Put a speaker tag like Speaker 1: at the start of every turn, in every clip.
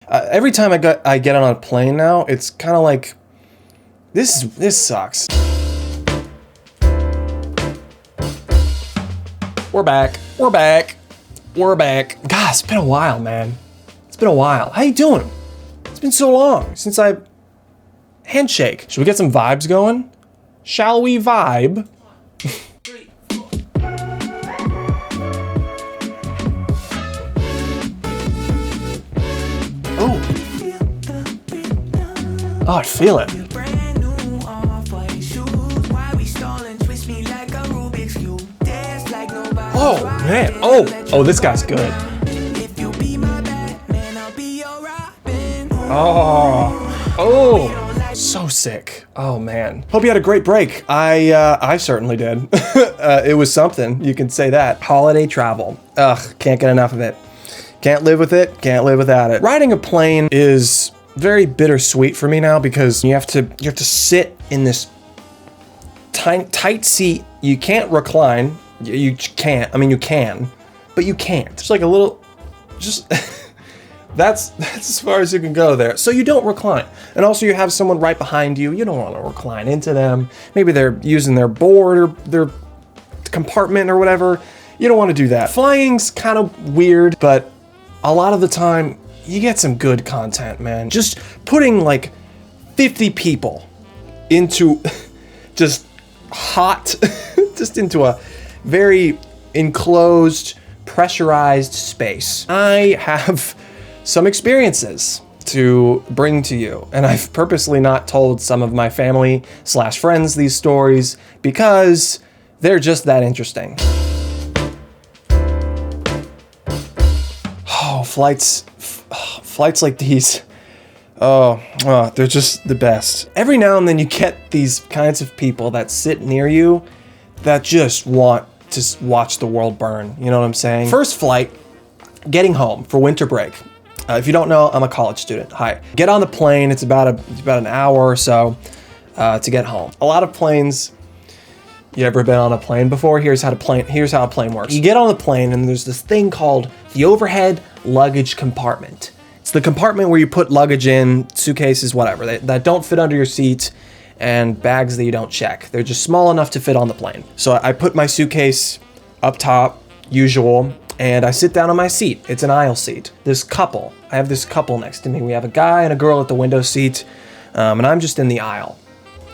Speaker 1: Every time I get on a plane now, it's kind of like, this sucks. We're back. God, it's been a while, man. It's been a while. How you doing? It's been so long since I handshake. Should we get some vibes going? Shall we vibe? Oh, I feel it. Oh, man. Oh, this guy's good. Oh, so sick. Oh, man. Hope you had a great break. I certainly did. It was something, you can say that. Holiday travel. Ugh, can't get enough of it. Can't live with it, can't live without it. Riding a plane is very bittersweet for me now because you have to sit in this tight seat. You can't recline. You can't. I mean, you can, but you can't. It's like a little, just that's as far as you can go there. So you don't recline, and also you have someone right behind you. You don't want to recline into them. Maybe they're using their board or their compartment or whatever. You don't want to do that. Flying's kind of weird, but a lot of the time you get some good content, man. Just putting like 50 people into just hot, just into a very enclosed, pressurized space. I have some experiences to bring to you, and I've purposely not told some of my family/friends these stories because they're just that interesting. Oh, flights like these, they're just the best. Every now and then you get these kinds of people that sit near you that just want to watch the world burn. You know what I'm saying? First flight, getting home for winter break. If you don't know, I'm a college student. Hi. Get on the plane. It's about an hour or so to get home. A lot of planes. You ever been on a plane before? Here's how a plane works. You get on the plane and there's this thing called the overhead luggage compartment. It's the compartment where you put luggage in, suitcases, whatever, that don't fit under your seat, and bags that you don't check. They're just small enough to fit on the plane. So I put my suitcase up top, usual, and I sit down on my seat. It's an aisle seat. I have this couple next to me. We have a guy and a girl at the window seat, and I'm just in the aisle.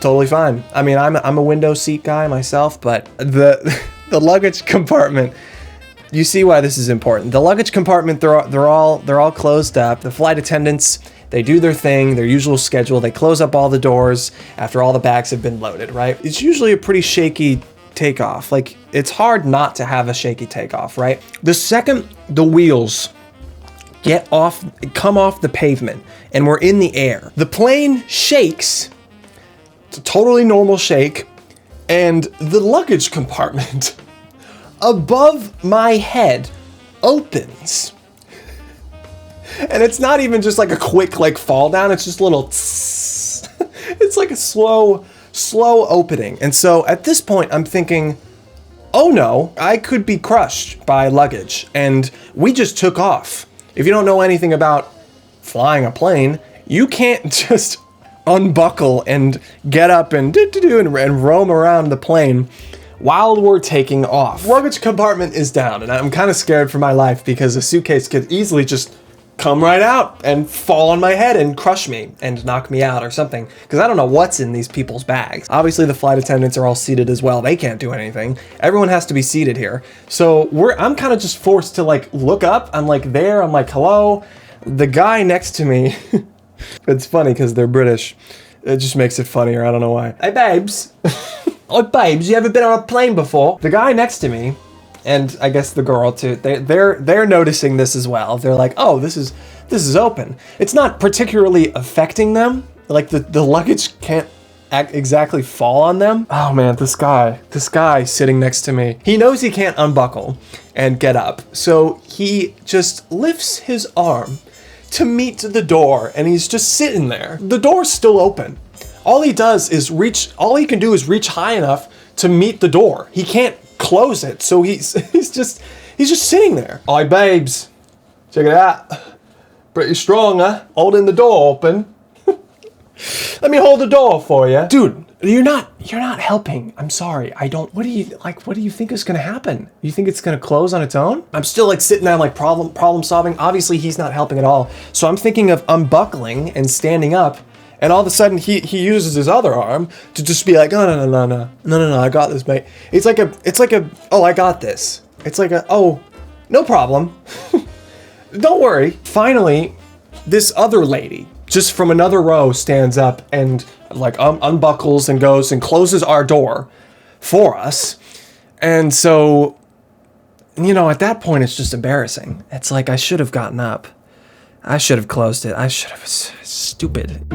Speaker 1: Totally fine. I mean, I'm a window seat guy myself, but the luggage compartment, you see why this is important. The luggage compartment, they're all closed up. The flight attendants, they do their thing, their usual schedule. They close up all the doors after all the bags have been loaded, right? It's usually a pretty shaky takeoff. Like, it's hard not to have a shaky takeoff, right? The second the wheels come off the pavement and we're in the air, the plane shakes. It's a totally normal shake, and the luggage compartment above my head opens. And it's not even just like a quick fall down, it's just a little tss. It's like a slow opening. And so at this point I'm thinking, oh no, I could be crushed by luggage. And we just took off. If you don't know anything about flying a plane, you can't just unbuckle and get up and roam around the plane while we're taking off. Luggage compartment is down, and I'm kind of scared for my life because a suitcase could easily just come right out and fall on my head and crush me and knock me out or something, because I don't know what's in these people's bags. Obviously the flight attendants are all seated as well. They can't do anything. Everyone has to be seated here. So I'm kind of just forced to look up. I'm there, I'm hello. The guy next to me, it's funny because they're British. It just makes it funnier, I don't know why. Hey babes. Oh babes, you ever been on a plane before? The guy next to me, and I guess the girl too, they're noticing this as well. They're like, oh, this is open. It's not particularly affecting them. The luggage can't exactly fall on them. Oh man, this guy sitting next to me, he knows he can't unbuckle and get up. So he just lifts his arm to meet the door, and he's just sitting there. The door's still open. All he can do is reach high enough to meet the door. He can't close it, so he's just sitting there. Oi babes, check it out. Pretty strong, huh? Holding the door open. Let me hold the door for you. Dude, you're not helping. I'm sorry. What do you think is gonna happen? You think it's gonna close on its own? I'm still like sitting there like problem solving. Obviously he's not helping at all. So I'm thinking of unbuckling and standing up, and all of a sudden he uses his other arm to just be like, oh, no, I got this, mate. It's like a, oh, I got this. It's like a, oh, no problem. Don't worry. Finally, this other lady, just from another row, stands up and like unbuckles and goes and closes our door for us. And so, you know, at that point, it's just embarrassing. It's like, I should have gotten up. I should have closed it. I should have. Stupid.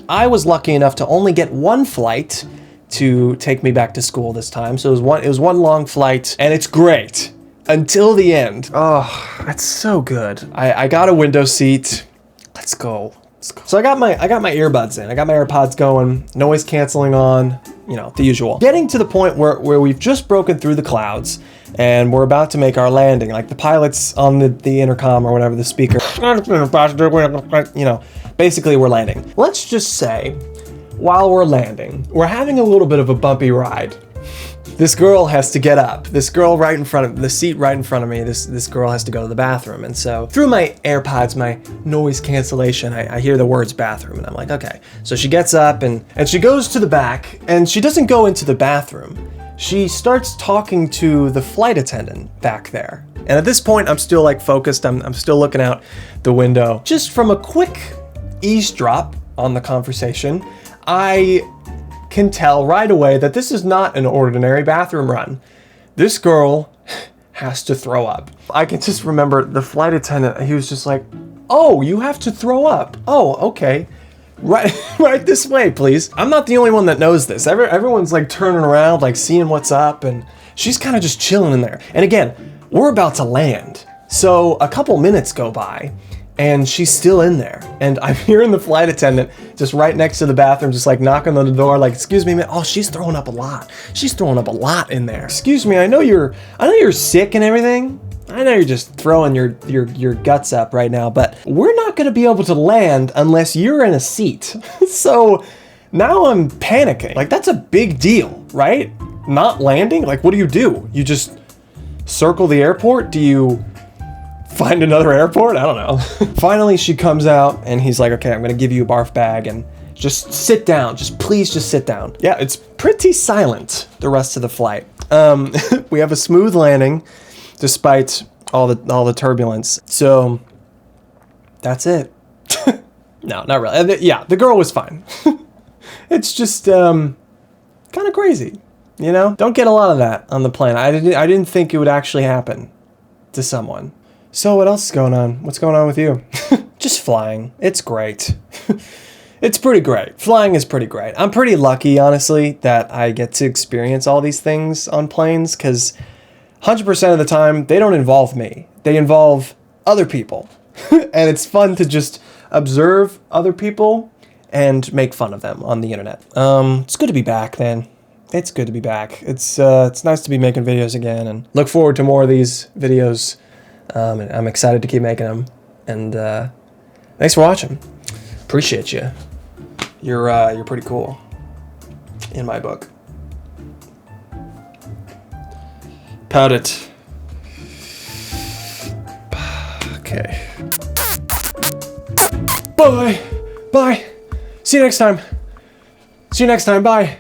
Speaker 1: I was lucky enough to only get one flight to take me back to school this time. So it was one long flight, and it's great. Until the end. Oh, that's so good. I got a window seat. Let's go. So I got my earbuds in. I got my AirPods going, noise canceling on, you know, the usual. Getting to the point where we've just broken through the clouds and we're about to make our landing. Like the pilot's on the intercom or whatever, the speaker. You know, basically we're landing. Let's just say while we're landing, we're having a little bit of a bumpy ride. This girl has to get up. This girl right in front of the seat right in front of me. This girl has to go to the bathroom. And so through my AirPods, my noise cancellation, I hear the words bathroom and I'm like, okay. So she gets up and she goes to the back, and she doesn't go into the bathroom. She starts talking to the flight attendant back there. And at this point, I'm still like focused. I'm still looking out the window. Just from a quick eavesdrop on the conversation, I can tell right away that this is not an ordinary bathroom run. This girl has to throw up. I can just remember the flight attendant, he was just like, oh, you have to throw up. Oh, okay. Right this way, please. I'm not the only one that knows this. Everyone's like turning around, like seeing what's up, and she's kind of just chilling in there. And again, we're about to land. So a couple minutes go by, and she's still in there. And I'm hearing the flight attendant just right next to the bathroom, just like knocking on the door, like, excuse me, man. Oh, she's throwing up a lot. She's throwing up a lot in there. Excuse me, I know you're sick and everything. I know you're just throwing your guts up right now, but we're not gonna be able to land unless you're in a seat. So now I'm panicking. Like, that's a big deal, right? Not landing? Like, what do? You just circle the airport? Do you find another airport? I don't know. Finally, she comes out and he's like, okay, I'm gonna give you a barf bag and just sit down. Please just sit down. Yeah, it's pretty silent the rest of the flight. We have a smooth landing despite all the turbulence. So that's it. No, not really. Yeah, the girl was fine. It's just kind of crazy, you know? Don't get a lot of that on the plane. I didn't think it would actually happen to someone. So what else is going on? What's going on with you? Just flying. It's great. It's pretty great. Flying is pretty great. I'm pretty lucky, honestly, that I get to experience all these things on planes, because 100% of the time, they don't involve me. They involve other people. And it's fun to just observe other people and make fun of them on the internet. It's good to be back, then. It's good to be back. It's nice to be making videos again, and look forward to more of these videos. And I'm excited to keep making them. And thanks for watching. Appreciate you. You're pretty cool in my book. Pout it. Okay. Bye. Bye. See you next time. Bye.